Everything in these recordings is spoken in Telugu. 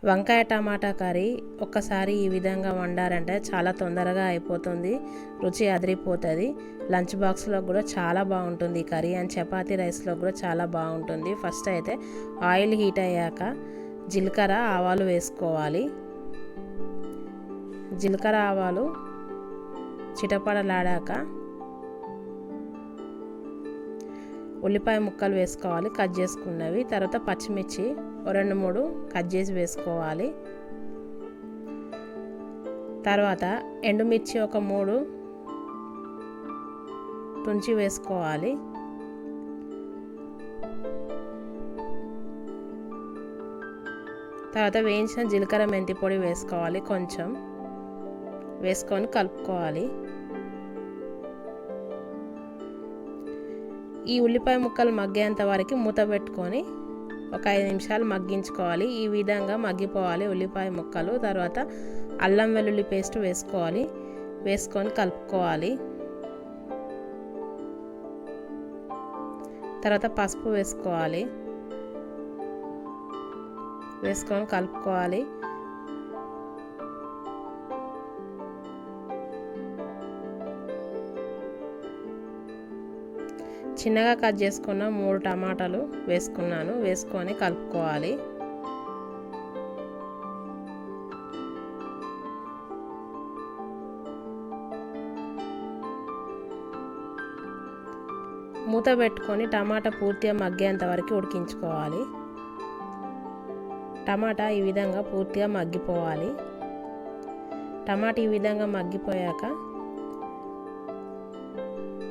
వంకాయ టమాటా కర్రీ ఒక్కసారి ఈ విధంగా వండారంటే చాలా తొందరగా అయిపోతుంది, రుచి అదిరిపోతుంది. లంచ్ బాక్స్లో కూడా చాలా బాగుంటుంది ఈ కర్రీ, అండ్ చపాతీ రైస్లో కూడా చాలా బాగుంటుంది. ఫస్ట్ అయితే ఆయిల్ హీట్ అయ్యాక జీలకర్ర ఆవాలు వేసుకోవాలి. జీలకర్ర ఆవాలు చిటపడలాడాక ఉల్లిపాయ ముక్కలు వేసుకోవాలి కట్ చేసుకున్నవి. తర్వాత పచ్చిమిర్చి 2-3 కట్ చేసి వేసుకోవాలి. తర్వాత ఎండుమిర్చి ఒక 3 తుంచి వేసుకోవాలి. తర్వాత వేయించిన జీలకర్ర మెంతి పొడి వేసుకోవాలి, కొంచెం వేసుకొని కలుపుకోవాలి. ఈ ఉల్లిపాయ ముక్కలు మగ్గేంత వరకు మూత పెట్టుకొని ఒక 5 నిమిషాలు మగ్గించుకోవాలి. ఈ విధంగా మగ్గిపోవాలి ఉల్లిపాయ ముక్కలు. తర్వాత అల్లం వెల్లుల్లి పేస్ట్ వేసుకోవాలి, వేసుకొని కలుపుకోవాలి. తర్వాత పసుపు వేసుకోవాలి, వేసుకొని కలుపుకోవాలి. చిన్నగా కట్ చేసుకున్న 3 టమాటాలు వేసుకున్నాను, వేసుకొని కలుపుకోవాలి. మూత పెట్టుకొని టమాటా పూర్తిగా మగ్గేంత వరకు ఉడికించుకోవాలి. టమాటా ఈ విధంగా పూర్తిగా మగ్గిపోవాలి. టమాటా ఈ విధంగా మగ్గిపోయాక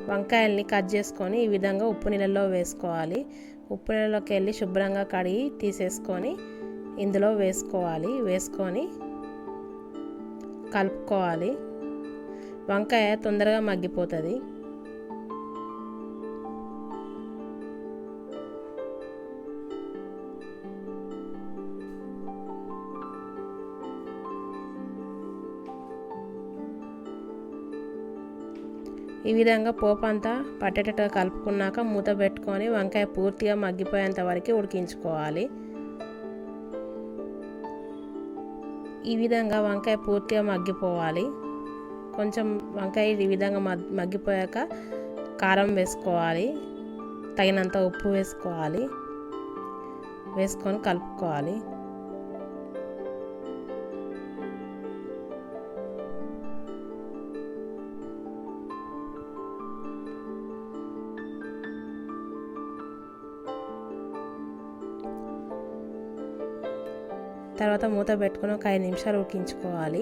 వంకాయల్ని కట్ చేసుకొని ఈ విధంగా ఉప్పు నీళ్ళలో వేసుకోవాలి. ఉప్పు నీళ్ళలోకి వెళ్ళి శుభ్రంగా కడిగి తీసేసుకొని ఇందులో వేసుకోవాలి. వేసుకొని కలుపుకోవాలి. వంకాయ తొందరగా మగ్గిపోతుంది. ఈ విధంగా పోపు అంతా పట్టేటట్టుగా కలుపుకున్నాక మూత పెట్టుకొని వంకాయ పూర్తిగా మగ్గిపోయేంత వరకు ఉడికించుకోవాలి. ఈ విధంగా వంకాయ పూర్తిగా మగ్గిపోవాలి. కొంచెం వంకాయ ఈ విధంగా మగ్గిపోయాక కారం వేసుకోవాలి, తగినంత ఉప్పు వేసుకోవాలి, వేసుకొని కలుపుకోవాలి. తర్వాత మూత పెట్టుకొని ఒక 5 నిమిషాలు ఉడికించుకోవాలి.